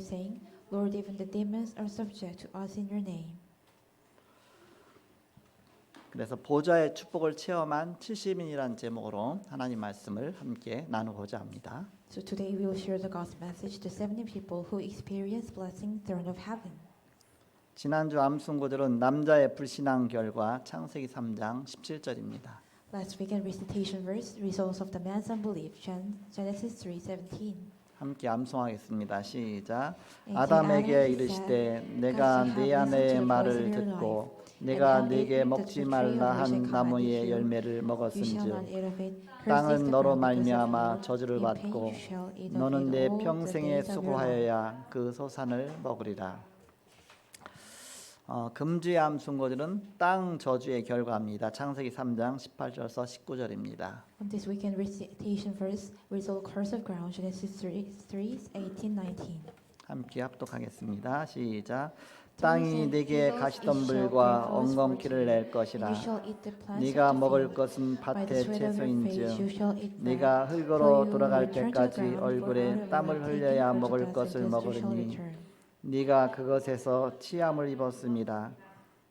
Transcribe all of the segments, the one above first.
saying, Lord, even the demons are subject to us in your name. 그래서 보좌의 축복을 체험한 70인이라는 제목으로 하나님 말씀을 함께 나누고자 합니다. So today we will share the God's message to 70 people who experience blessing throne of heaven. 지난주 암송구절은 남자의 불신앙 결과 창세기 3장 17절입니다. Last weekend recitation verse, results of the man's unbelief, Genesis 3:17. 함께 암송하겠습니다. 시작. And 아담에게 Adam 이르시되 said, 내가 God 네 shall have 아내의 listened to the voice 말을 of your 듣고 life, 내가 and 네게 have 먹지 eaten the 말라 tree of 한 which I 나무의 commanded you. 열매를 You shall 먹었은즉 not eat of it. Cursed is 땅은 the 너로 ground because of 말미암아 you. 저주를 In pain 받고 you shall eat of 너는 it 내 all the 평생에 days of your life. 수고하여야 그 소산을 먹으리라. 금주의 암송구절은 땅 저주의 결과입니다. 창세기 3장 18절에서 19절입니다. On this weekend recitation verse, result curse of ground, Genesis 3:18-19. 함께 합독하겠습니다. 시작. 땅이 네게 가시덤불과 엉겅퀴를 낼 것이라. 네가 먹을 것은 밭의 채소인즉 네가 흙으로 돌아갈 때까지 얼굴에 땀을 흘려야 먹을 것을 먹으리니 네가 그것에서 치함을 입었습니다.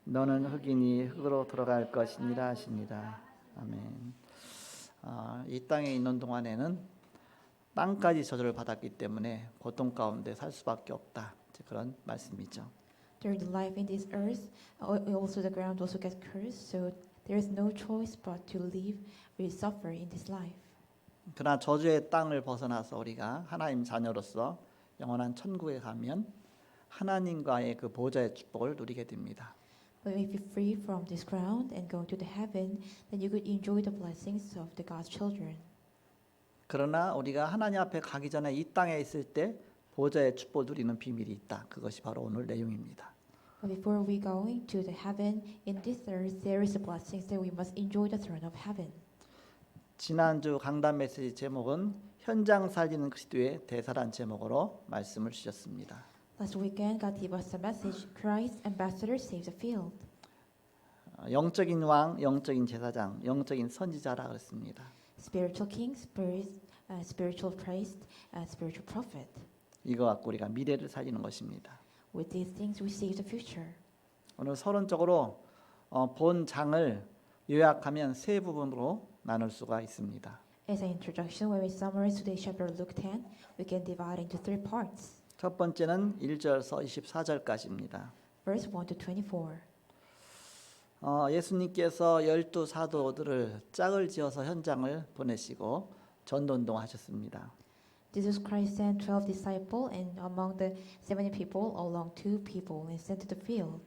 너는 흙이니 흙으로 돌아갈 것이니라 하십니다. 아멘. 이 땅에 있는 동안에는 땅까지 저주를 받았기 때문에 고통 가운데 살 수밖에 없다. 그런 말씀이죠. During the life in this earth, also the ground also gets cursed, so there is no choice but to live with suffer in this life. 그러나 저주의 땅을 벗어나서 우리가 하나님 자녀로서 영원한 천국에 가면 하나님과의 그 보좌의 축복을 누리게 됩니다. But if you're free from this ground and go to the heaven, then you could enjoy the blessings of the God's children. 그러나 우리가 하나님 앞에 가기 전에 이 땅에 있을 때 보좌의 축복을 누리는 비밀이 있다. 그것이 바로 오늘 내용입니다. But before we going to the heaven, in this earth there is a blessings that we must enjoy the throne of heaven. 지난주 강단 메시지 제목은 현장 살리는 그리스도의 대사란 제목으로 말씀을 주셨습니다. Last weekend, God gave us a message, Christ ambassador saves the field. 영적인 왕, 영적인 제사장, 영적인 선지자라 그랬습니다. Spiritual king, spiritual priest, spiritual prophet. 이거 갖고 우리가 미래를 살리는 것입니다. With these things we save the future. 오늘 서론적으로 본 장을 요약하면 세 부분으로 나눌 수가 있습니다. As an introduction, when we summarize today's chapter Luke 10, we can divide into three parts. 첫 번째는 1절서 24절까지입니다. Verse 1 to 24. 예수님께서 12 사도들을 짝을 지어서 현장을 보내시고 전도운동 하셨습니다. Jesus Christ sent 12 disciples, and among the 70 people, along 2 people, and sent to the field.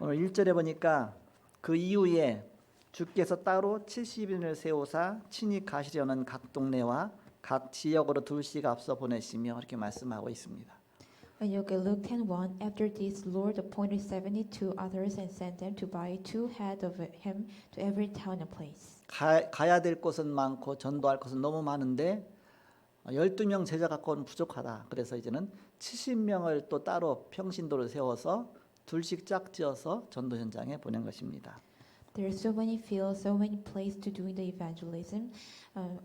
오늘 1절에 보니까 그 이후에 주께서 따로 70인을 세우사 친히 가시려는 각 동네와 각 지역으로 둘씩 앞서 보내시며 이렇게 말씀하고 있습니다. When you look at Luke 10:1, after this, Lord appointed 72 others and sent them to by 2 ahead of him to every town and place. 가야 될 곳은 많고 전도할 곳은 너무 많은데 12명 제자 갖고는 부족하다. 그래서 이제는 70명을 또 따로 평신도를 세워서 둘씩 짝지어서 전도 현장에 보낸 것입니다. There are so many fields, so many places to doing the evangelism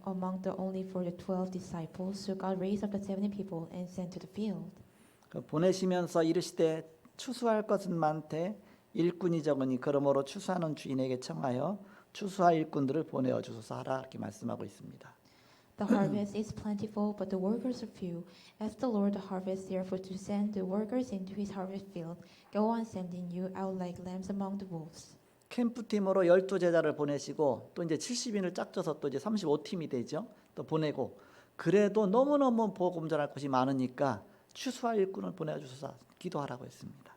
among the only for the 12 disciples. So God raised up the 70 people and sent to the field. 보내시면서 이르시되 추수할 것은 많되 일꾼이 적으니 그러므로 추수하는 주인에게 청하여 추수할 일꾼들을 보내어 주소서 하라 이렇게 말씀하고 있습니다. The harvest is plentiful, but the workers are few. Ask the Lord the harvest, therefore, to send the workers into his harvest field. Go on sending you out like lambs among the wolves. 캠프팀으로 12제자를 보내시고 또 이제 70인을 짝져서 또 이제 35팀이 되죠. 또 보내고 그래도 너무너무 복음 전할 곳이 많으니까 추수할 일꾼을 보내주소서 기도하라고 했습니다.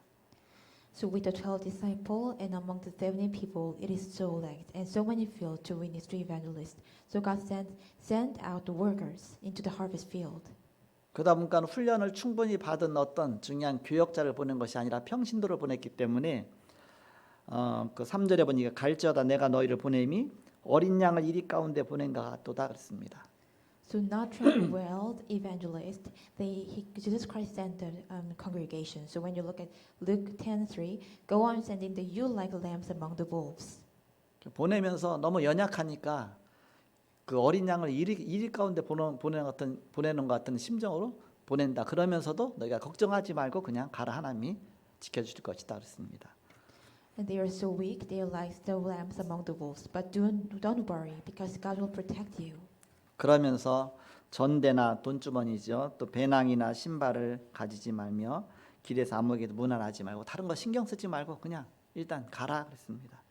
So with the 12 disciples and among the 70 people, it is so lacked, and so many fields to witness to evangelists. So God sent out the workers into the harvest field. 그러다 보니까 훈련을 충분히 받은 어떤 중요한 교역자를 보낸 것이 아니라 평신도를 보냈기 때문에 그 3절에 보니까 갈지어다 내가 너희를 보냄이 어린 양을 이리 가운데 보낸가 같도다 그랬습니다. So not trained well evangelist, Jesus Christ sent the congregation. So when you look at Luke 10:3, go on sending the you like lambs among the wolves. 보내면서 너무 연약하니까 그 어린 양을 이리 가운데 보내는 것 같은 심정으로 보낸다. 그러면서도 너희가 걱정하지 말고 그냥 가라. 하나님이 지켜줄 것이다. 그랬습니다. And they are so weak, they are like the lambs among the wolves. But don't worry, because God will protect you. 그러면서 전대나 돈주머니죠. 또 배낭이나 신발을 가지지 말며 길에서 아무에게도 무난하지 말고 다른 거 신경 쓰지 말고 그냥 일단 가라 그랬습니다.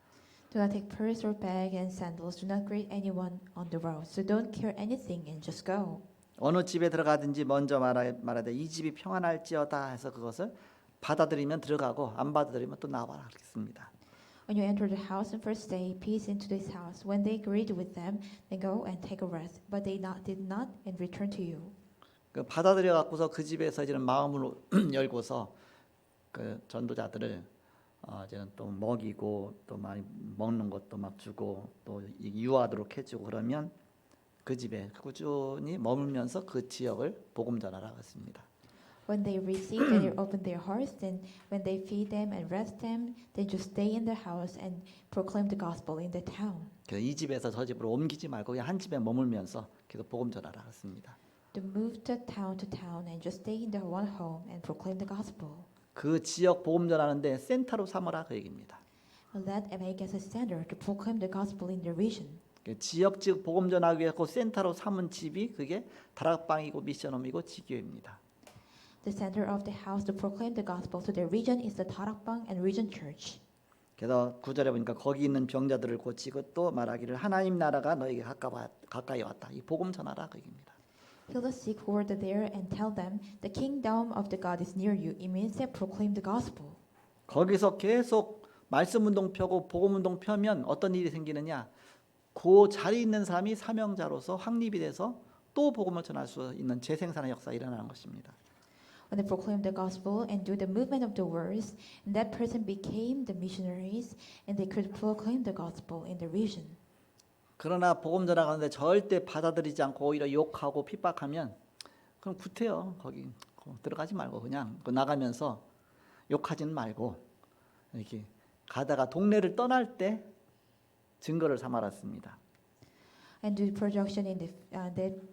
Do not take purse or bag and sandals. Do not greet anyone on the road. So don't care anything and just go. 어느 집에 들어가든지 먼저 말하되 이 집이 평안할지어다 해서 그것을 받아들이면 들어가고 안 받아들이면 또 나와라 그랬습니다. When you enter the house and first say, peace into this house. When they agreed with them, then go and take a rest. But they did not and return to you. 그 받아들여 갖고서 그 집에서 이제는 마음을 열고서 그 전도자들을 이제는 또 먹이고 또 많이 먹는 것도 막 주고 또 유하도록 해주고 그러면 그 집에 꾸준히 머물면서 그 지역을 복음 전하라 했습니다. When they receive, they open their hearts. Then, when they feed them and rest them, they just stay in the house and proclaim the gospel in the town. 이 집에서 저 집으로 옮기지 말고 그냥 한 집에 머물면서 계속 복음 전하라 했습니다. To move to town and just stay in their one home and proclaim the gospel. 그 지역 복음 전하는데 센터로 삼으라 그 얘기입니다. Let make as a center to proclaim the gospel in the region. 지역 복음 전하기 위해 그 센터로 삼은 집이 그게 다락방이고 미션홈이고 지교회입니다. The center of the house to proclaim the gospel to the region is the Tarakbang and Region Church. 그래서 9절에 보니까 거기 있는 병자들을 고치고 또 말하기를 하나님 나라가 너에게 가까이 왔다. 이 복음 전하라 그 얘기입니다. Heal the sick who are there and tell them the kingdom of the God is near you. It means that proclaim the gospel. 거기서 계속 말씀 운동 펴고 복음 운동 펴면 어떤 일이 생기느냐? 그 자리에 있는 사람이 사명자로서 확립이 돼서 또 복음을 전할 수 있는 재생산의 역사가 일어나는 것입니다. When they proclaim the gospel and do the movement of the words, and that person became the missionaries, and they could proclaim the gospel in the region. 그러나 복음 전하는데 절대 받아들이지 않고 오히려 욕하고 핍박하면 그럼 구태여 거기 들어가지 말고 그냥 나가면서 욕하지는 말고 이렇게 가다가 동네를 떠날 때 증거를 삼아랐습니다. And do production in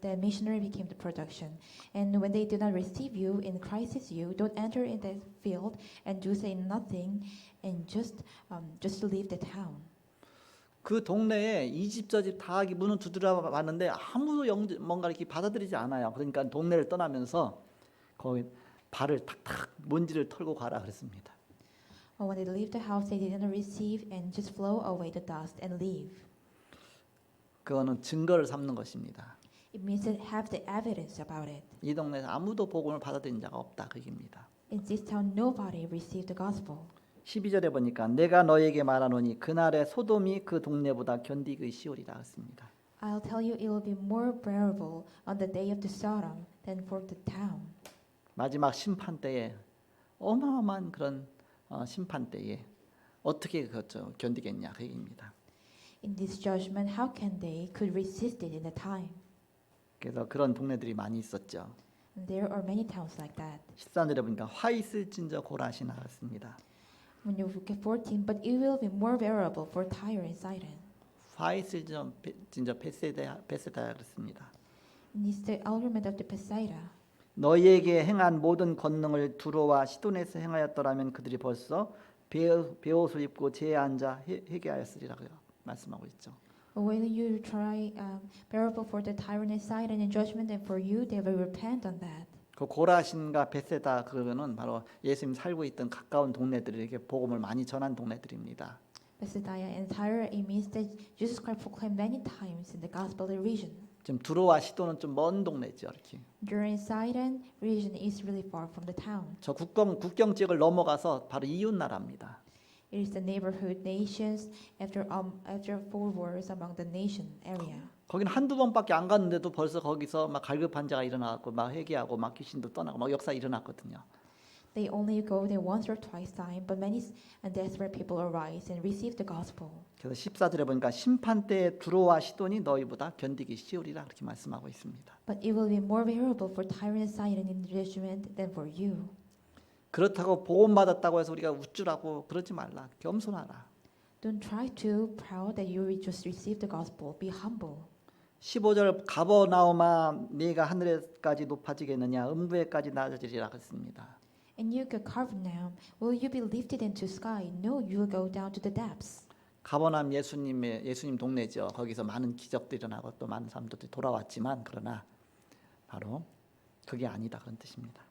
the missionary became the production. And when they do not receive you in Christ you, don't enter in the field and do say nothing and just leave the town. 그 동네에 이 집 저 집 다 문은 두드려 봤는데 아무도 뭔가 이렇게 받아들이지 않아요. 그러니까 동네를 떠나면서 거기 발을 탁탁 먼지를 털고 가라 그랬습니다. When they leave the house, they didn't receive and just flow away the dust and leave. 그거는 증거를 삼는 것입니다. It means to have the evidence about it. 이 동네에서 아무도 복음을 받아들인 자가 없다 그 얘기입니다. In this town, nobody received the gospel. 12절에 보니까 내가 너에게 말하노니 그날의 소돔이 그 동네보다 견디기 쉬우리라 했습니다. I'll tell you, it will be more bearable on the day of the Sodom than for the town. 마지막 심판 때에 어마어마한 그런 심판 때에 어떻게 그것을 견디겠냐 그 얘기입니다. In this judgment, how can they could resist it in the time? 그래서 그런 동네들이 많이 있었죠. And there are many towns like that. 13절에 보니까 화 있을진저 고라시 나왔습니다. When you look at 14, but it will be more bearable for Tyre and Sidon. 화 있을진저 베세다 그랬습니다. And it's the element of the Bethsaida. 너희에게 행한 모든 권능을 두로와 시돈에서 행하였더라면 그들이 벌써 베옷을 입고 제에 앉아 회개하였으리라고요. 말씀하고 있죠. When you try bearable for the Tyre and Sidon in judgment, and for you they will repent on that. 그 고라신과 베세다 그거는 바로 예수님 살고 있던 가까운 동네들에게 복음을 많이 전한 동네들입니다. Bethsaida and Tyre, it means that Jesus Christ proclaimed many times in the gospel region. 지금 두로와 시돈은 좀 먼 동네죠, 이렇게. During Sidon region is really far from the town. 저 국경 지역을 넘어가서 바로 이웃 나라입니다. It is the neighborhood nations after four wars among the nation area. 거기는 한두 번밖에 안 갔는데도 벌써 거기서 막 갈급한 자가 일어나고 막 회개하고 막 귀신도 떠나고 막 역사 일어났거든요. They only go there once or twice time, but many and desperate people arise and receive the gospel. 그래서 14절에 보니까 심판 때에 두로와 시돈이 너희보다 견디기 쉬우리라 그렇게 말씀하고 있습니다. But it will be more bearable for Tyre and Sidon in judgment than for you. 그렇다고 복음 받았다고 해서 우리가 우쭐하고 그러지 말라. 겸손하라. Don't try to proud that you just received the gospel. Be humble. 15절 가버나움아 네가 하늘에까지 높아지겠느냐 음부에까지 낮아지리라 했습니다. And you, Capernaum, will you be lifted into sky? No, you will go down to the depths. 가버나움 예수님 동네죠. 거기서 많은 기적들이 일어나고 또 많은 사람들이 돌아왔지만 그러나 바로 그게 아니다 그런 뜻입니다.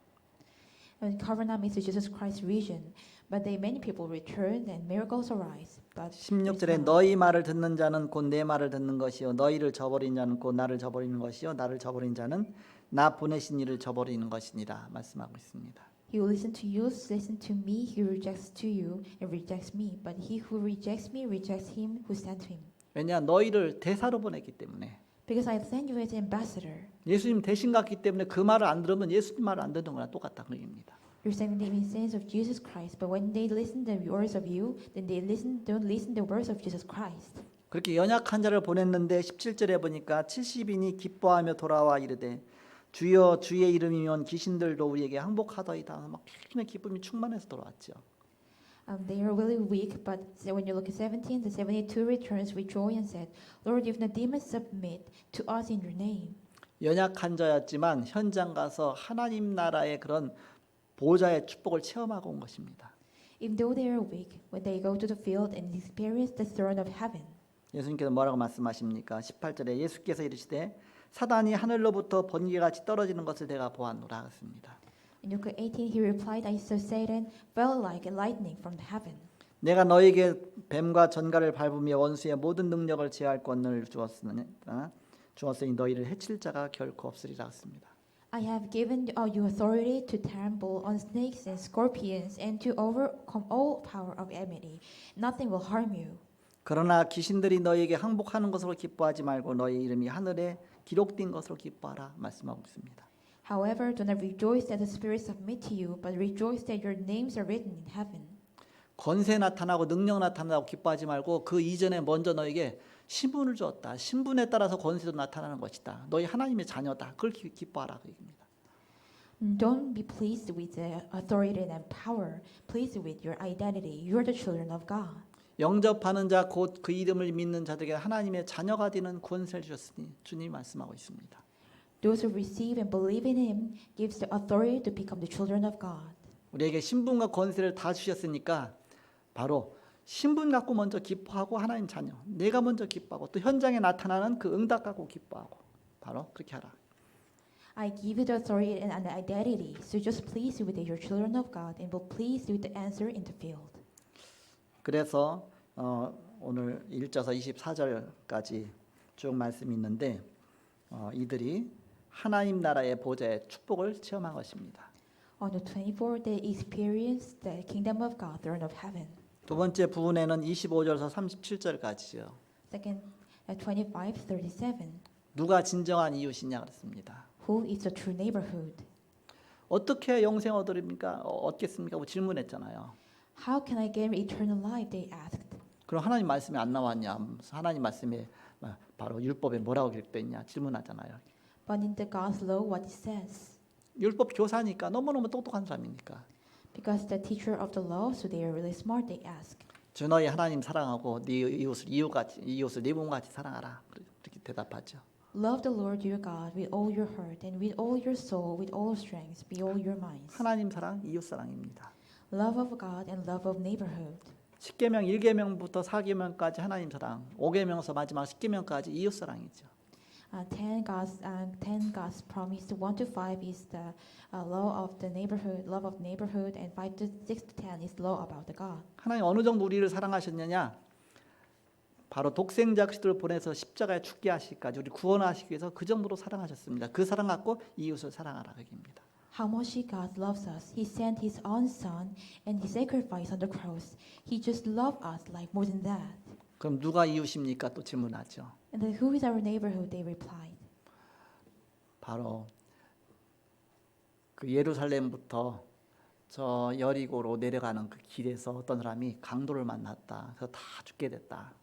And Capernaum is Jesus Christ's region, but many people returned and miracles arise. But 16절에 너희 말을 듣는 자는 곧 내 말을 듣는 것이요 너희를 저버린 자는 곧 나를 저버리는 것이요 나를 저버린 자는 나 보내신 이를 저버리는 것이니라 말씀하고 있습니다. He who listens to you listens to me. He who rejects to you and rejects me. But he who rejects me rejects him who sent him. 왜냐 너희를 대사로 보냈기 때문에 Because I sent you as ambassador. 예수님 대신 갔기 때문에 그 말을 안 들으면 예수님 말을 안 듣는 거나 똑같다 그 얘기입니다. You're sending them in sense of Jesus Christ, but when they listen the words of you, then don't listen the words of Jesus Christ. 그렇게 연약한 자를 보냈는데 17절에 보니까 70인이 기뻐하며 돌아와 이르되 주여 주의 이름이면 귀신들도 우리에게 항복하더이다. 막 기쁨이 충만해서 돌아왔죠. They are really weak, but when you look at 17, the 72 returns with joy and said, Lord, if the demons submit to us in your name. 연약한 자였지만 현장 가서 하나님 나라의 그런 보좌의 축복을 체험하고 온 것입니다. Even though they are weak, when they go to the field and experience the throne of heaven. 예수님께서 뭐라고 말씀하십니까? 18절에 예수께서 이르시되 사단이 하늘로부터 번개같이 떨어지는 것을 내가 보았노라 했습니다. In Luke 18, he replied, I saw Satan fell like lightning from heaven. 내가 너에게 뱀과 전갈을 밟으며 원수의 모든 능력을 제할 권능을 주었으니 너희를 해칠 자가 결코 없으리라 했습니다. I have given you authority to trample on snakes and scorpions and to overcome all power of enemy. Nothing will harm you. 그러나 귀신들이 너희에게 항복하는 것으로 기뻐하지 말고 너희 이름이 하늘에 기록된 것으로 기뻐하라 말씀하고 있습니다. However, do not rejoice that the spirits submit to you, but rejoice that your names are written in heaven. 권세 나타나고 능력 나타나고 기뻐하지 말고 그 이전에 먼저 너에게 신분을 주었다. 신분에 따라서 권세도 나타나는 것이다. 너희 하나님의 자녀다. 그걸 기뻐하라 그 얘기입니다. Don't be pleased with the authority and power. Pleased with your identity. You are the children of God. 영접하는 자 곧 그 이름을 믿는 자들에게 하나님의 자녀가 되는 권세를 주셨으니 주님이 말씀하고 있습니다. Those who receive and believe in Him gives the authority to become the children of God. 우리에게 신분과 권세를 다 주셨으니까 바로 신분 갖고 먼저 기뻐하고 하나님 자녀 내가 먼저 기뻐하고 또 현장에 나타나는 그 응답 갖고 기뻐하고 바로 그렇게 하라. I give you the authority and the identity, so just please with your children of God and will please with the answer in the field. 그래서 오늘 1절에서 24절까지 쭉 말씀이 있는데 이들이 하나님 나라의 보좌의 축복을 체험한 것입니다. On the 24th, they experienced the kingdom of God, throne of heaven. 두 번째 부분에는 25절에서 37절까지요. Second, at 25:37, 누가 진정한 이웃이냐 그랬습니다. who is the true neighborhood? 어떻게 영생 얻겠습니까? 뭐 질문했잖아요. How can I gain eternal life? They asked. 그럼 하나님 말씀이 안 나왔냐? 하나님 말씀에 바로 율법에 뭐라고 기록되어 있냐? 질문하잖아요. But in the God's law, what it says? 율법 교사니까 너무너무 똑똑한 사람이니까. Because the teacher of the law, so they are really smart. They ask. 주 너희 하나님 사랑하고 네 이웃을 네 몸같이 사랑하라. 그렇게 대답하죠. Love the Lord your God with all your heart and with all your soul, with all strength, with all your minds. 하나님 사랑, 이웃 사랑입니다. Love of God and love of neighborhood. 10계명 1계명부터 4계명까지 하나님 사랑, 5계명서 마지막 10계명까지 이웃 사랑이죠. 10 God's promise. 1 to 5 is the law of the neighborhood, love of neighborhood, and 5 to 6 to 10 is law about the God. 하나님 어느 정도 우리를 사랑하셨느냐? 바로 독생자 그리스도를 보내서 십자가에 죽게 하시기까지 우리 구원하시기 위해서 그 정도로 사랑하셨습니다. 그 사랑 갖고 이웃을 사랑하라 여기입니다. How much God loves us. He sent His own Son and He sacrificed on the cross. He just loved us like more than that. 그럼 누가 이웃입니까? 또 질문하죠. And then who is our neighborhood? They replied. 바로 그 예루살렘부터 저 여리고로 내려가는 그 길에서 어떤 사람이 강도를 만났다. 그래서 다 죽게 됐다.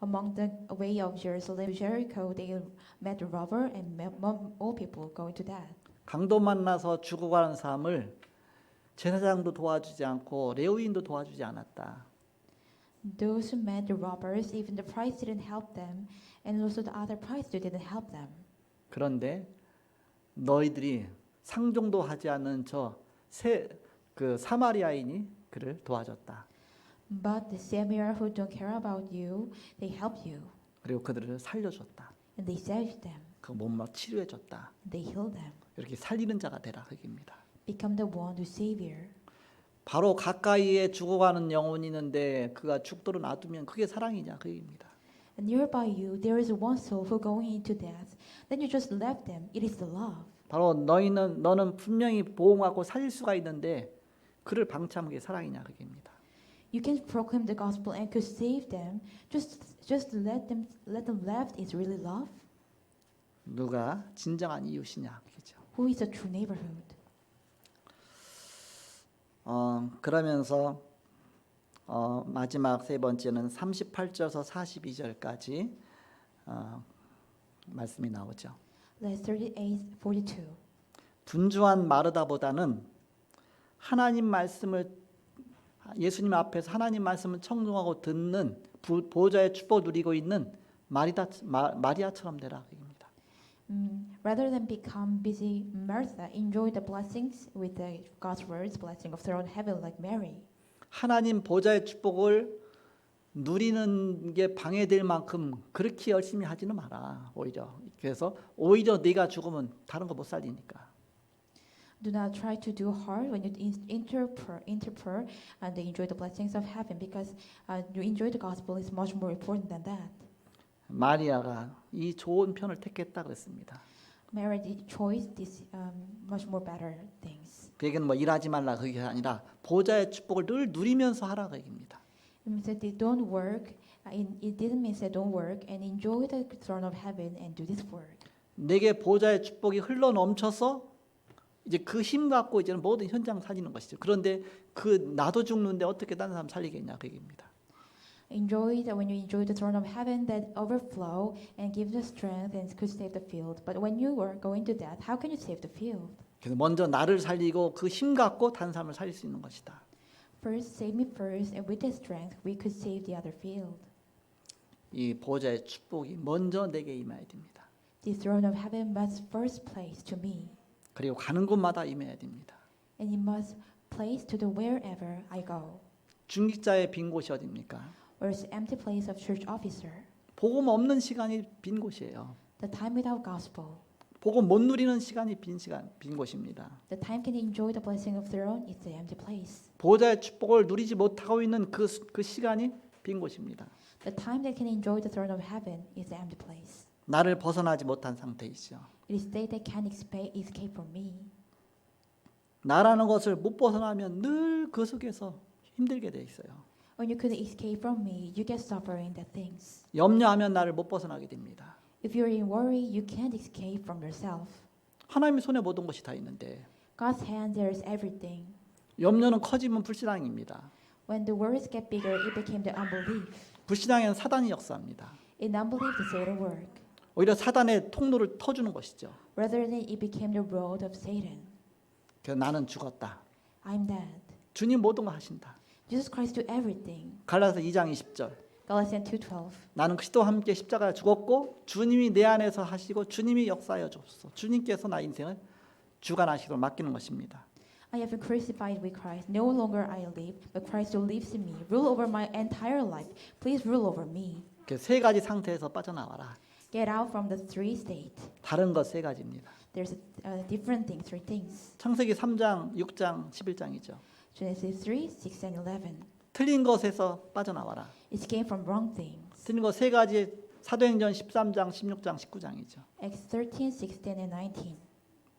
Among the way of Jerusalem to Jericho, they met a robber and all people going to death. 강도 만나서 죽어가는 사람을 제사장도 도와주지 않고 레위인도 도와주지 않았다. Those who met the robbers, even the priest didn't help them, and also the other priests didn't help them. 그런데 너희들이 상종도 하지 않은 그 사마리아인이 그를 도와줬다. But the Samaritan who don't care about you, they help you, 그리고 그들을 살려줬다. and they saved them, 그 몸을 치료해줬다. and they healed them. 이렇게 살리는 자가 되라 그입니다. Become the one who Savior. 바로 가까이에 죽어가는 영혼이 있는데 그가 죽도록 놔두면 그게 사랑이냐 그입니다. And nearby you, there is one soul who going into death. Then you just left them. It is the love. 바로 너는 분명히 보호하고 살릴 수가 있는데 그를 방치하는 게 사랑이냐 그입니다. You can proclaim the gospel and could save them. Just let them left is really love. 누가 진정한 이웃이냐 그죠. Who is a true neighborhood? 그러면서 마지막 세 번째는 38절에서 42절까지 말씀이 나오죠. Verse 38-42. 분주한 마르다보다는 하나님 말씀을 예수님 앞에서 하나님 말씀을 청종하고 듣는 보호자의 축복 누리고 있는 마리아처럼 되라 그입니다. Rather than become busy Martha, enjoy the blessings with the God's words, blessing of throne heaven like Mary. 하나님 보좌의 축복을 누리는 게 방해될 만큼 그렇게 열심히 하지는 마라. 오히려 네가 죽으면 다른 거 못 살리니까. Do not try to do hard when you interpret and enjoy the blessings of heaven, because you enjoy the gospel is much more important than that. 마리아가 이 좋은 편을 택했다 그랬습니다. Mary did choice this much more better things. 그 얘기는 뭐 일하지 말라 그게 아니라 보좌의 축복을 늘 누리면서 하라 그 얘기입니다. It means that they don't work. It didn't mean that don't work and enjoy the throne of heaven and do this work. 내게 보좌의 축복이 흘러 넘쳐서 이제 그 힘 갖고 이제는 모든 현장 살리는 것이죠. 그런데 그 나도 죽는데 어떻게 다른 사람 살리겠냐 그 얘기입니다. Enjoy that when you enjoy the throne of heaven that overflow and give the strength and could save the field. But when you are going to death, how can you save the field? 그래서 먼저 나를 살리고 그 힘 갖고 다른 사람을 살릴 수 있는 것이다. First, save me first, and with the strength, we could save the other field. 이 보좌의 축복이 먼저 내게 임해야 됩니다. The throne of heaven must first place to me, 그리고 가는 곳마다 임해야 됩니다. and it must place to the wherever I go. 중직자의 빈 곳이 어디입니까? Where's the empty place of church officer? 복음 없는 시간이 빈 곳이에요. The time without gospel. 복음 못 누리는 시간이 빈 곳입니다. The time can enjoy the blessing of throne is the empty place. 보좌의 축복을 누리지 못하고 있는 그 시간이 빈 곳입니다. The time that can enjoy the throne of heaven is the empty place. 나를 벗어나지 못한 상태이죠. It is they that can escape from me. 나라는 것을 못 벗어나면 늘 그 속에서 힘들게 돼 있어요. When you couldn't escape from me, you get suffering that things. 염려하면 나를 못 벗어나게 됩니다. If you're in worry, you can't escape from yourself. 하나님의 손에 모든 것이 다 있는데 God's hand there is everything. 염려는 커지면 불신앙입니다. When the worries get bigger, it became the unbelief. 불신앙에는 사단이 역사합니다. In unbelief, the Satan work. 오히려 사단의 통로를 터주는 것이죠. Rather than it became the road of Satan. 그래서 나는 죽었다. I'm dead. 주님 모든 걸 하신다. Jesus Christ do everything. 갈라디아서 2장 20절. Galatians 2:12. 나는 그리스도와 함께 십자가에 죽었고 주님이 내 안에서 하시고 주님이 역사하여 주옵소서. 주님께서 나 인생을 주관하시도록 맡기는 것입니다. I have been crucified with Christ. No longer I live, but Christ who lives in me. Rule over my entire life. Please rule over me. 세 가지 상태에서 빠져나와라. Get out from the three states. 다른 것 세 가지입니다. There's different things, three things. 창세기 3장, 6장, 11장이죠. Genesis 3, 6, and 11. 틀린 것에서 빠져나와라. It came from wrong things. 틀린 것 세 가지 사도행전 13장, 16장, 19장이죠. Acts 13, 16, and 19.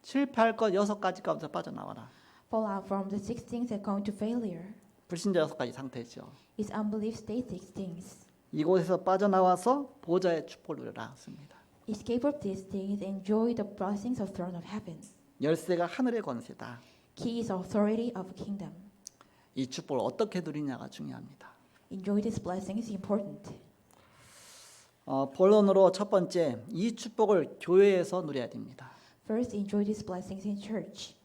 실패할 것 6가지 가운데서 빠져나와라. Fall out from the 6 things that going to failure. 불신자 6가지 상태죠. It's unbelief state 6 things. 이곳에서 빠져나와서 보좌의 축복을 누려라 했습니다. Escape of these things, enjoy the blessings of throne of heaven. 열쇠가 하늘의 권세다. Key is authority of kingdom. 이 축복을 어떻게 누리냐가 중요합니다. Enjoy this blessing is important. 본론으로 첫 번째, 이 축복을 교회에서 누려야 됩니다. First, enjoy these blessings in church.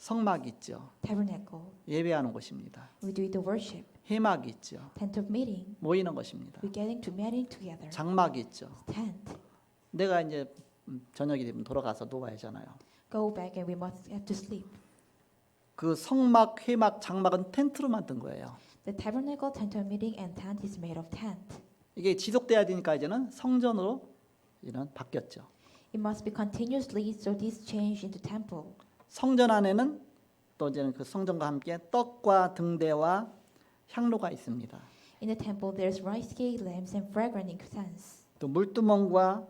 성막이 있죠. tabernacle. 예배하는 곳입니다. We do the worship. 회막이 있죠. Tent of meeting. 모이는 것입니다. We getting to meeting together. 장막이 있죠. Tent. 내가 이제 저녁이 되면 돌아가서 누워야 하잖아요. Go back and we must have to sleep. 그 성막, 회막, 장막은 텐트로 만든 거예요. The tabernacle, tent of meeting, and tent is made of tent. 이게 지속돼야 되니까 이제는 성전으로 이는 바뀌었죠. It must be continuously, so this changed into temple. 성전 안에는 또 이제는 그 성전과 함께 떡과 등대와 향로가 있습니다. In the temple, there's rice cake, lamps, and fragrant incense. 또 물두멍과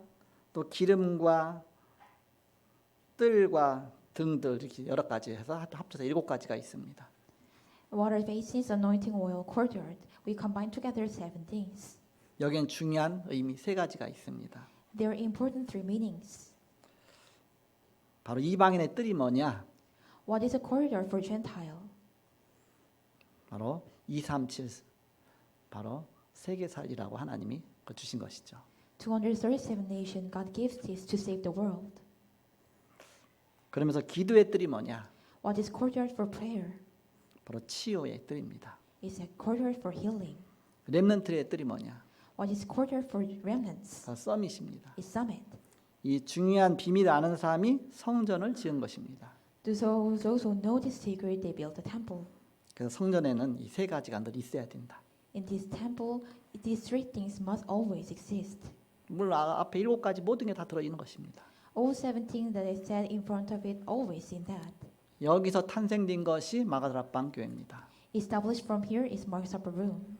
또 기름과 뜰과 등들 이렇게 여러 가지 해서 합쳐서 7가지가 있습니다. Water basins, anointing oil, courtyard. We combine together 7 things. 여기엔 중요한 의미 3가지가 있습니다. There are important 3 meanings. 바로 이방인의 뜰이 뭐냐? What is a courtyard for Gentile? 바로 237 바로 세계 살리라고 하나님이 주신 것이죠. 237 nations, God gives this to save the world. 그러면서 기도의 뜰이 뭐냐? What is courtyard for prayer? 바로 치유의 뜰입니다. It's a courtyard for healing. 렘넌트의 뜰이 뭐냐? What is courtyard for remnants? 바로 서밋입니다. It's summit. 이 중요한 비밀을 아는 사람이 성전을 지은 것입니다. Those who know this secret, they build the temple. 그래서 성전에는 이 3가지가 늘 있어야 된다. In this temple, these 3 things must always exist. 물론 앞에 7가지 모든 게 다 들어 있는 것입니다. All 7 things that I said in front of it, always in that. 여기서 탄생된 것이 마가다락방 교회입니다. Established from here is Mark's Upper Room.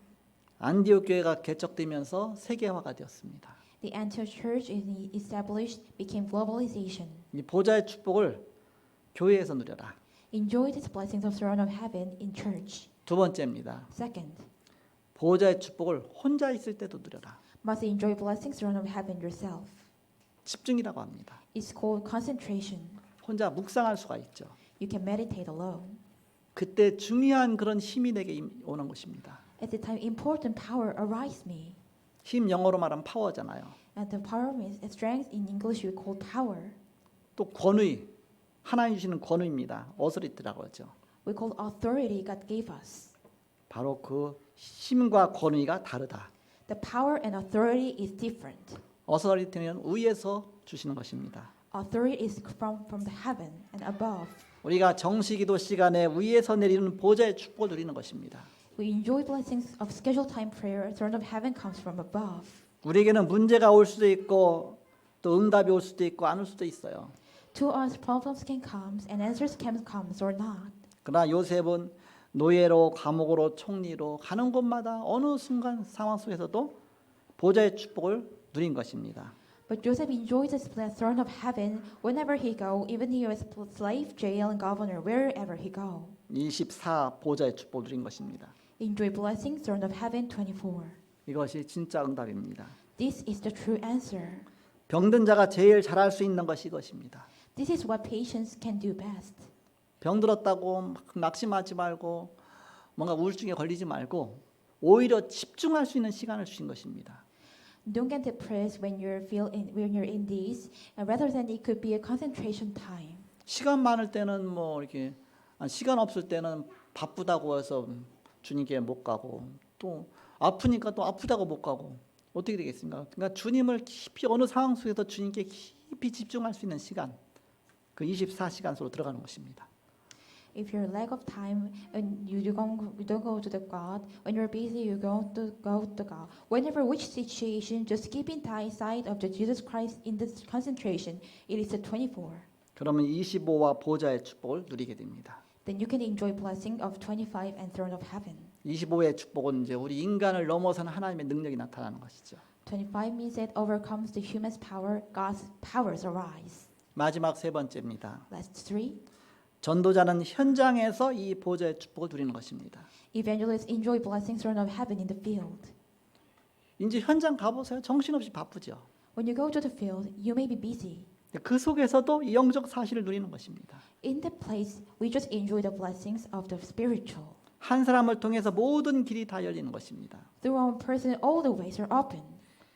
안디옥 교회가 개척되면서 세계화가 되었습니다. The Antioch Church is established, became globalization. 이 보좌의 축복을 교회에서 누려라. Enjoy these blessings of throne of heaven in church. 2번째입니다. Second, 보좌의 축복을 혼자 있을 때도 누려라. must enjoy blessings throne of heaven yourself. 집중이라고 합니다. It's called concentration. 혼자 묵상할 수가 있죠. You can meditate alone. 그때 중요한 그런 힘이 내게 오는 것입니다. At the time, important power arise me. 힘 영어로 말하면 파워잖아요. And the power means strength in English we call power. 또 권위, 하나님 주시는 권위입니다. 어서리트라고 하죠. We call authority God gave us. 바로 그 힘과 권위가 다르다. The power and authority is different. 어서리티는 위에서 주시는 것입니다. Authority is from the heaven and above. 우리가 정시기도 시간에 위에서 내리는 보좌의 축복을 누리는 것입니다. We enjoy blessings of scheduled time prayer. Throne of heaven comes from above. 우리에게는 문제가 올 수도 있고 또 응답이 올 수도 있고 안 올 수도 있어요. To us, problems can come and answers can come or not. 그러나 요셉은 노예로 감옥으로 총리로 가는 곳마다 어느 순간 상황 속에서도 보좌의 축복을 누린 것입니다. But Joseph enjoys the throne of heaven whenever he go, even he was slave, jail, and governor, wherever he go. 24 보좌의 축복을 누린 것입니다. Enjoy blessings, throne of heaven 24. 이것이 진짜 응답입니다. This is the true answer. 병든 자가 제일 잘할 수 있는 것이 이것입니다. This is what patients can do best. 병들었다고 막 낙심하지 말고 뭔가 우울증에 걸리지 말고 오히려 집중할 수 있는 시간을 주신 것입니다. Don't get depressed when you're in this, and rather than it could be a concentration time. 시간 많을 때는 뭐 이렇게 시간 없을 때는 바쁘다고 해서 주님께 못 가고 또 아프니까 또 아프다고 못 가고 어떻게 되겠습니까? 그러니까 주님을 깊이 어느 상황 속에서 주님께 깊이 집중할 수 있는 시간 그 24시간 속으로 들어가는 것입니다. If you're lack of time and you don't go to the God, when you're busy you go to God. Whenever which situation, just keep in sight of the Jesus Christ in this concentration. It is a 24. 그러면 25와 보좌의 축복을 누리게 됩니다. Then you can enjoy blessing of 25 and throne of heaven. 25의 축복은 이제 우리 인간을 넘어서는 하나님의 능력이 나타나는 것이죠. 25 means that overcomes the human's power, God's powers arise. 마지막 3번째입니다. Last 3. 전도자는 현장에서 이 보좌의 축복을 누리는 것입니다. Evangelists enjoy blessings throne of heaven in the field. 이제 현장 가보세요. 정신없이 바쁘죠. When you go to the field, you may be busy. 그 속에서도 이 영적 사실을 누리는 것입니다. In that place, we just enjoy the blessings of the spiritual. 한 사람을 통해서 모든 길이 다 열리는 것입니다. Through one person, all the ways are open.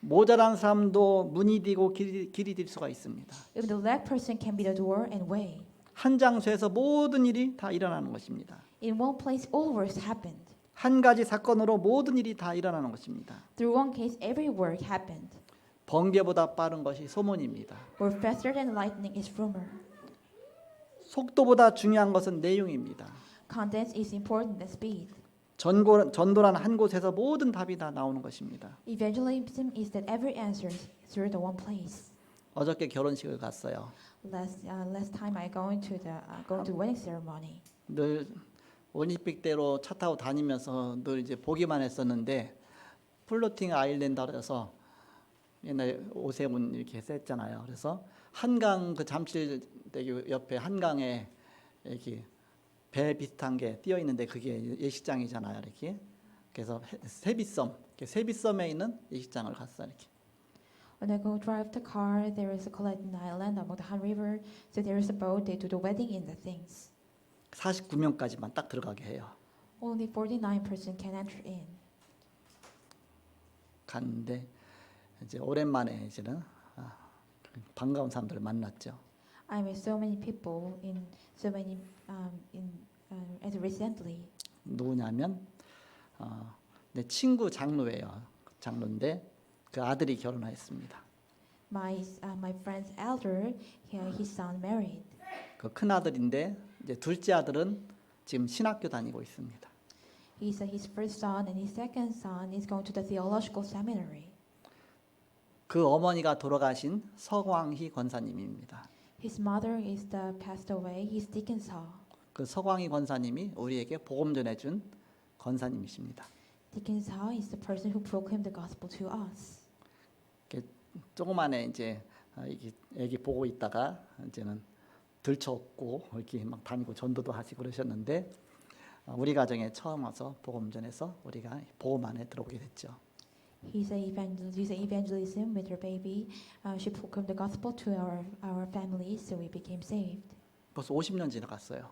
모자란 사람도 문이 되고 길이 될 수가 있습니다. Even the lack person can be the door and way. 한 장소에서 모든 일이 다 일어나는 것입니다. In one place, all works happened. 한 가지 사건으로 모든 일이 다 일어나는 것입니다. Through one case, every work happened. 번개보다 빠른 것이 소문입니다. Or faster than lightning is rumor. 속도보다 중요한 것은 내용입니다. Content is important than speed. 전도란 한 곳에서 모든 답이 다 나오는 것입니다. Evangelism is that every answer is through the one place. 어저께 결혼식을 갔어요. Last time I going to wedding ceremony. 늘 올림픽대로 차 타고 다니면서 늘 이제 보기만 했었는데 플로팅 아일랜드라서 옛날에 오세훈 이렇게 했잖아요. 그래서 한강 그 잠실대교 옆에 한강에 이렇게 배 비슷한 게 띄어 있는데 그게 예식장이잖아요. 이렇게 그래서 세비섬에 있는 예식장을 갔어요. 이렇게. When I go drive the car, there is a collecting island along the Han River. So there is a boat. They do the wedding in the things. 49명까지만 딱 들어가게 해요. Only 49% can enter in. 갔는데 이제 오랜만에 이제는 반가운 사람들을 만났죠. I met so many people as recently. 누구냐면 내 친구 장로예요. 장로인데 그 아들이 결혼했습니다. My friend's elder, his son married. 그 큰 아들인데 이제 둘째 아들은 지금 신학교 다니고 있습니다. His first son and his second son is going to the theological seminary. 그 어머니가 돌아가신 서광희 권사님입니다. His mother is the passed away. His Deacon Saw. 그 서광희 권사님이 우리에게 복음 전해준 권사님이십니다. Deacon Saw is the person who proclaimed the gospel to us. 조그만에 이제 애기 보고 있다가 이제는 들쳤고 이렇게 막 다니고 전도도 하시고 그러셨는데 우리 가정에 처음 와서 복음 전해서 우리가 복음 안에 들어오게 됐죠. He's a evangelism with her baby. She proclaimed the gospel to our family, so we became saved. 벌써 50년 지나갔어요.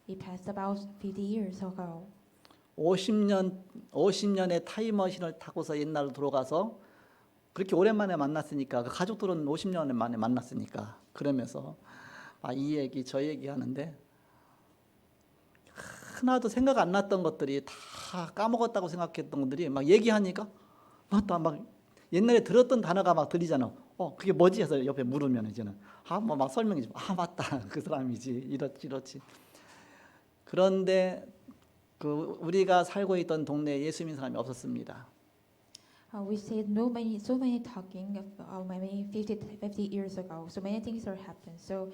It passed about 50 years ago. 50년의 타임머신을 타고서 옛날로 돌아가서 그렇게 오랜만에 만났으니까 그 가족들은 50년 만에 만났으니까 그러면서 이 얘기 저 얘기 하는데 하나도 생각 안 났던 것들이 다 까먹었다고 생각했던 것들이 막 얘기하니까 맞다 막 옛날에 들었던 단어가 막 들리잖아. 그게 뭐지 해서 옆에 물으면 이제는 막 설명해 줘. 맞다 그 사람이지 이렇지. 그런데 그 우리가 살고 있던 동네에 예수 믿는 사람이 없었습니다. We said so many talking of maybe 50 years ago. So many things are happened. So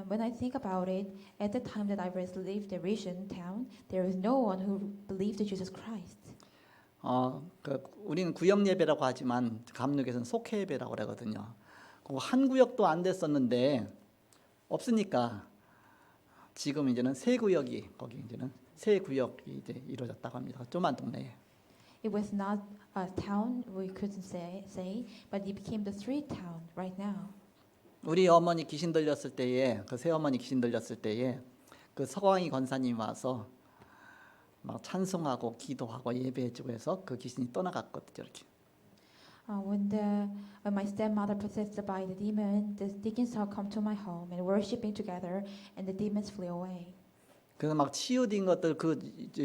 when I think about it, at the time that I received the vision town, there was no one who believed in Jesus Christ. 우리는 구역 예배라고 하지만 감육에서는 속회 예배라고 그러거든요. 한 구역도 안 됐었는데 없으니까 지금 이제는 세 구역이 거기 이제는 세 구역이 이제 이루어졌다고 합니다. 조그만 동네에. It was not a town we couldn't say, but it became the street town right now. 우리 어머니 귀신 들렸을 때에 그 새어머니 귀신 들렸을 때에 그 서광희 권사님 와서 막 찬송하고 기도하고 예배해주고 해서 그 귀신이 떠나갔거든요. 이렇게. When my stepmother possessed by the demon, the deacons all come to my home and worshiping together, and the demons flew away. 그래서 막 치유된 것들 그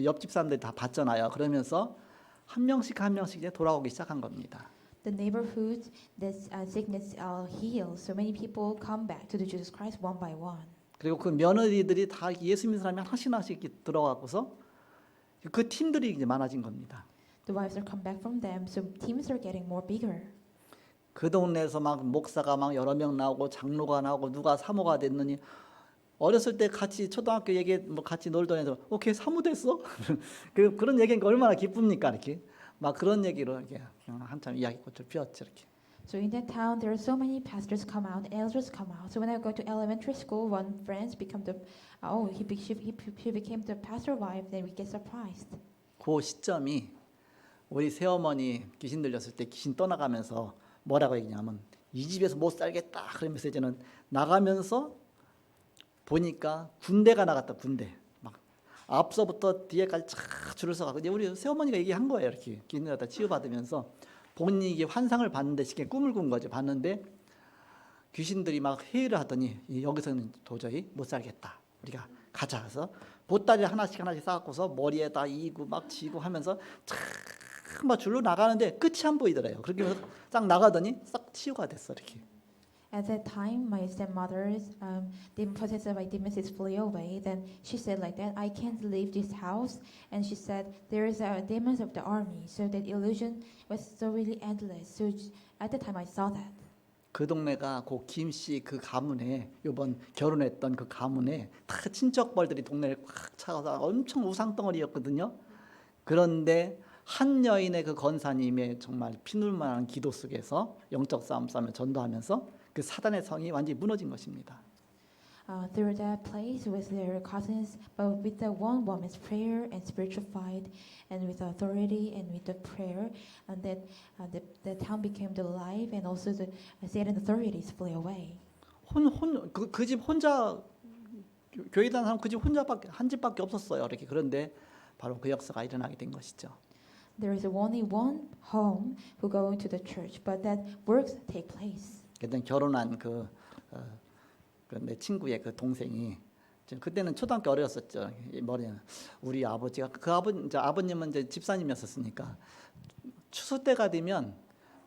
옆집 사람들이 다 봤잖아요. 그러면서 한 명씩 이제 돌아오기 시작한 겁니다. The neighborhood, this sickness healed. So many people come back to the Jesus Christ one by one. 그리고 그 며느리들이 다 예수 믿는 사람이 하나씩 들어가고서 그 팀들이 이제 많아진 겁니다. The wives are come back from them, so teams are getting more bigger. 그 동네에서 막 목사가 막 여러 명 나오고 장로가 나오고 누가 사모가 됐느니 어렸을 때 같이 초등학교 얘기 뭐 같이 놀던 애들 걔 사모 됐어? 그런 얘기가 얼마나 기쁩니까 이렇게 막 그런 얘기로 이렇게 한참 이야기꽃을 피웠죠 이렇게. So in that town, there are so many pastors come out, elders come out. So when I go to elementary school, one friend become he became the pastor wife. Then we get surprised. 그 시점이 우리 새어머니 귀신 들렸을 때 귀신 떠나가면서 뭐라고 얘기냐면 이 집에서 못 살겠다 그러면서 이제는 나가면서 보니까 군대가 나갔다 군대 막 앞서부터 뒤에까지 쫙 줄을 서가고 이제 우리 새어머니가 얘기한 거예요 이렇게 귀신 들렸다 치유받으면서 본인이 이게 환상을 봤는데 쉽게 꿈을 꾼 거죠 봤는데 귀신들이 막 회의를 하더니 여기서는 도저히 못 살겠다. 우리가 가자. 그래서 보따리 하나씩 쌓고서 머리에다 이고 막 지고 하면서 막 줄로 나가는데 끝이 안 보이더래요. 그렇게 해서 싹 나가더니 싹 치유가 됐어 이렇게. At that time, my stepmother's demon possessed by demons is flee away. Then she said like that, I can't leave this house. And she said, there is a demons of the army. So that illusion was so really endless. So at the time I saw that. 그 동네가 고 김씨 그 가문에 요번 결혼했던 그 가문에 다 친척벌들이 동네를 꽉 차서 엄청 우상덩어리였거든요. 그런데 한 여인의 그 권사님의 정말 피눈만한 기도 속에서 영적 싸움 싸며 전도하면서 그 사단의 성이 완전히 무너진 것입니다. Through that place with their cousins, but with the one woman's prayer and spiritual fight, and with authority and with the prayer, and that the town became alive, and also the Satan authorities flee away. 그 집 혼자 교회 다니는 사람 그 집 혼자밖에 한 집밖에 없었어요. 이렇게 그런데 바로 그 역사가 일어나게 된 것이죠. There is only one home who go into the church, but that works take place. 그때 결혼한 내 친구의 그 동생이 그때는 초등학교 어렸었죠. 머리는 우리 아버지가 아버님은 이제 집사님이었으니까 추수 때가 되면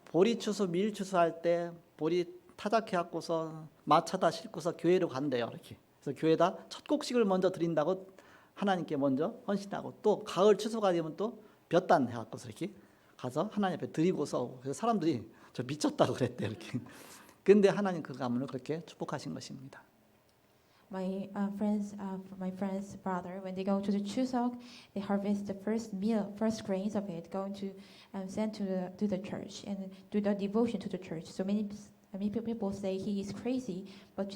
보리 추수 밀 추수할 때 보리 타작해 갖고서 마차다 싣고서 교회로 간대요. 이렇게 그래서 교회다 첫 곡식을 먼저 드린다고 하나님께 먼저 헌신하고 또 가을 추수가 되면 또 볕단 해갖고서 이렇게 가서 하나님 앞에 드리고서 그래서 사람들이 저 미쳤다고 그랬대요. 이렇게. 근데 하나님 그 가문을 그렇게 축복하신 것입니다. My friend's brother, when they go to the Chuseok, they harvest the first grains of it, going to send to the church and do the devotion to the church. So many people say he is crazy, but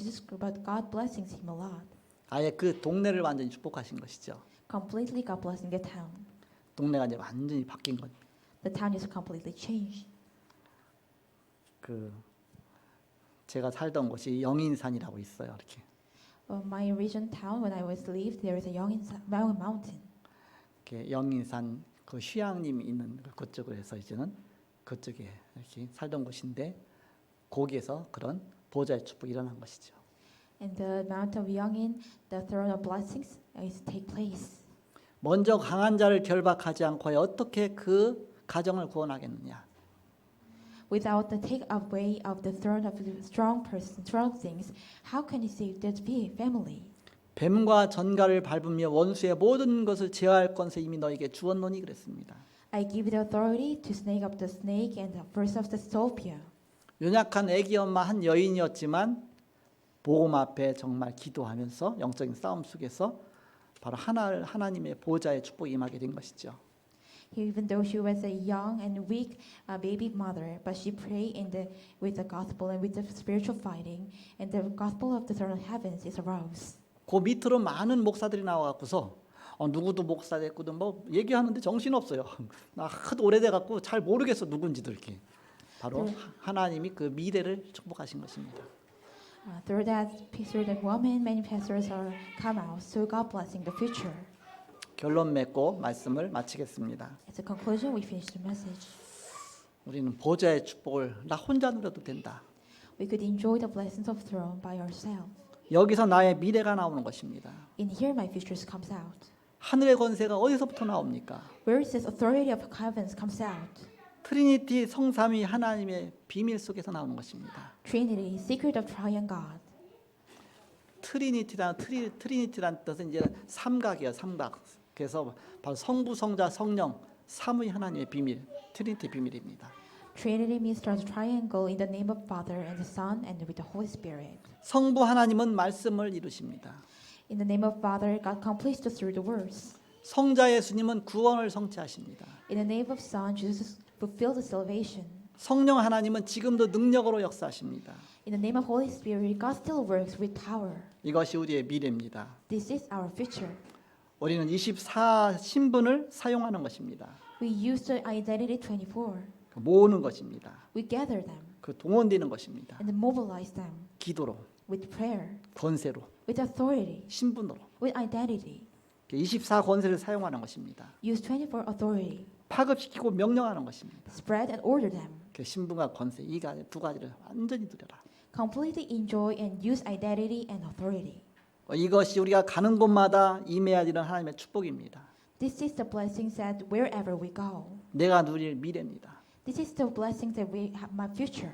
God blessings him a lot. 아예 그 동네를 완전히 축복하신 것이죠. Completely God blessing the town. 동네가 이제 완전히 바뀐 것. The town is completely changed. 제가 살던 곳이 영인산이라고 있어요. 이렇게. My region town, when I was lived, there is a mountain. 영인산 그 휴양림이 있는 그쪽을 해서 이제는 그쪽에 이렇게 살던 곳인데 거기에서 그런 보좌의 축복이 일어난 것이죠. And the Mount of Yongin, the throne of blessings, is take place. 먼저 강한 자를 결박하지 않고 어떻게 그 가정을 구원하겠느냐? Without the take away of the throne of the strong person, strong things, how can you save that family? 뱀과 전갈을 밟으며 원수의 모든 것을 제어할 권세 이미 너에게 주었노니 그랬습니다. I give the authority to snake up the snake and the first of the scorpion. 연약한 아기 엄마 한 여인이었지만 복음 앞에 정말 기도하면서 영적인 싸움 속에서 바로 하나님의 보좌의 축복이 임하게 된 것이죠. Even though she was a young and weak baby mother, but she prayed with the gospel and with the spiritual fighting, and the gospel of the throne of heavens is arose. 그 밑으로 많은 목사들이 나와갖고서 누구도 목사 됐고도 뭐 얘기하는데 정신 없어요. 나 하도 오래돼 갖고 잘 모르겠어 누군지도 이렇게. 바로 하나님이 그 미래를 축복하신 것입니다. Through that woman, many pastors are come out. So God blessing the future. 결론 맺고 말씀을 마치겠습니다. As a conclusion, we finish the message. 우리는 보좌의 축복을 나 혼자 누려도 된다. We could enjoy the blessings of throne by ourselves. 여기서 나의 미래가 나오는 것입니다. In here, my futures comes out. 하늘의 권세가 어디서부터 나옵니까? Where is this authority of heavens comes out? 트리니티 성삼위 하나님의 비밀 속에서 나오는 것입니다. Trinity, secret of triune God. 트리니티란 뜻은 이제 삼각이에요. 삼각. 그래서 바로 성부, 성자, 성령 삼위 하나님의 비밀, 트리니티 비밀입니다. Trinity means triangle in the name of Father and the Son and with the Holy Spirit. 성부 하나님은 말씀을 이루십니다. In the name of Father, God completes through the words. 성자 예수님은 구원을 성취하십니다. In the name of Son, Jesus fulfilled the salvation. 성령 하나님은 지금도 능력으로 역사하십니다. In the name of Holy Spirit, God still works with power. 이것이 우리의 미래입니다. This is our future. 우리는 24 신분을 사용하는 것입니다. We use the identity 24. 모으는 것입니다. We gather them 그 동원되는 것입니다. and mobilize them 기도로, with prayer, 권세로, with authority, 신분으로. with identity. 24 권세를 사용하는 것입니다. Use 24 authority. 파급시키고 명령하는 것입니다. Spread and order them. 그 신분과 권세 두 가지를 완전히 누려라. completely enjoy and use identity and authority. 이것이 우리가 가는 곳마다 임해야 되는 하나님의 축복입니다. This is the blessings that wherever we go. 내가 누릴 미래입니다. This is the blessings that we have my future.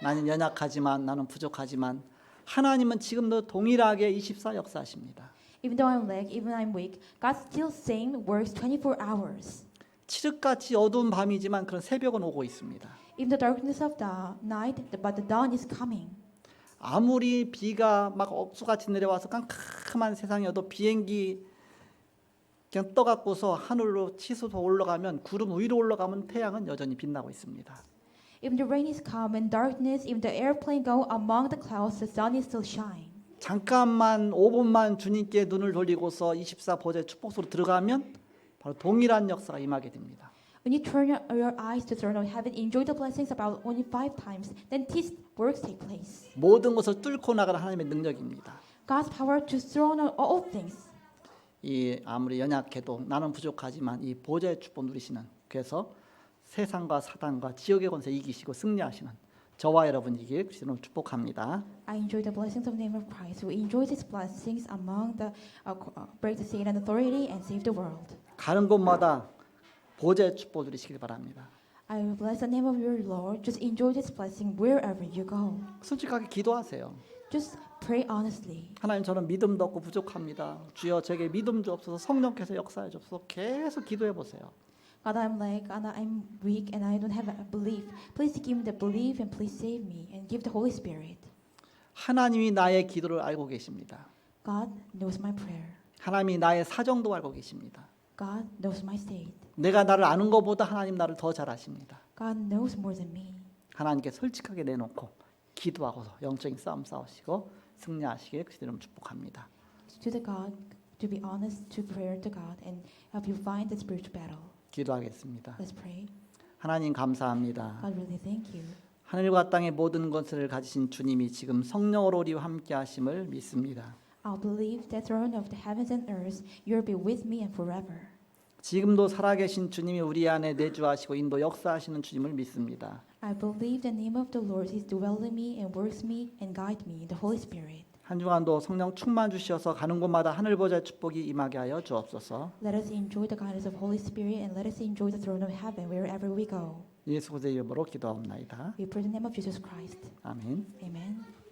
나는 연약하지만 나는 부족하지만 하나님은 지금도 동일하게 24 역사하십니다. Even though I'm lack, even I'm weak, God still same works 24 hours. 칠흑같이 어두운 밤이지만 그런 새벽은 오고 있습니다. In the darkness of the night, but the dawn is coming. 아무리 비가 막 억수같이 내려와서 깜깜한 세상이어도 비행기 그냥 떠갖고서 하늘로 치솟아 올라가면 구름 위로 올라가면 태양은 여전히 빛나고 있습니다. Even the rain is calm and darkness, even the airplane go among the clouds, the sun is still shine. 잠깐만 5분만 주님께 눈을 돌리고서 24 보좌의 축복 속으로 들어가면 바로 동일한 역사가 임하게 됩니다. When you turn your eyes to the throne of heaven, enjoy the blessings about only 5 times, then these works take place. 모든 것을 뚫고 나가는 하나님의 능력입니다. God's power to throne out all things. 이 아무리 연약해도 나는 부족하지만 이 보좌의 축복 누리시는 그래서 세상과 사단과 지옥의 권세 이기시고 승리하시는 저와 여러분이길 그리스도로 축복합니다. I enjoy the blessings of the name of Christ. We enjoy these blessings among the break the Satan authority and save the world. 가는 곳마다 보좌의 축복 누리시길 바랍니다. I will bless the name of your Lord. Just enjoy this blessing wherever you go. 솔직하게 기도하세요. Just pray honestly. 하나님 저는 믿음도 없고 부족합니다. 주여 제게 믿음 주옵소서 성령께서 역사해 주옵소서 계속 기도해 보세요. God, I'm like, God, I'm weak and I don't have a belief. Please give me the belief and please save me and give the Holy Spirit. 하나님이 나의 기도를 알고 계십니다. God knows my prayer. 하나님이 나의 사정도 알고 계십니다. God knows my state. 내가 나를 아는 것보다 하나님 나를 더 잘 아십니다. God knows more than me. 하나님께 솔직하게 내놓고 기도하고서 영적인 싸움 싸우시고 승리하시길 그 이름 축복합니다. To the God, to be honest, to prayer to God and help you find the spiritual battle. 기도하겠습니다. Let's pray. 하나님 감사합니다. God, really thank you. 하늘과 땅의 모든 것을 가지신 주님이 지금 성령으로 우리와 함께 하심을 믿습니다. I'll believe the throne of the heavens and earth, you'll be with me and forever. 지금도 살아계신 주님이 우리 안에 내주하시고 인도 역사하시는 주님을 믿습니다. I believe the name of the Lord is dwelling me and works me and guide me, the Holy Spirit. 한 주간도 성령 충만 주시어서 가는 곳마다 하늘 보좌의 축복이 임하게 하여 주옵소서. Let us enjoy the guidance of Holy Spirit and let us enjoy the throne of heaven wherever we go. 예수 그리스도의 이름으로 기도하옵나이다. We pray in the name of Jesus Christ. 아멘. Amen.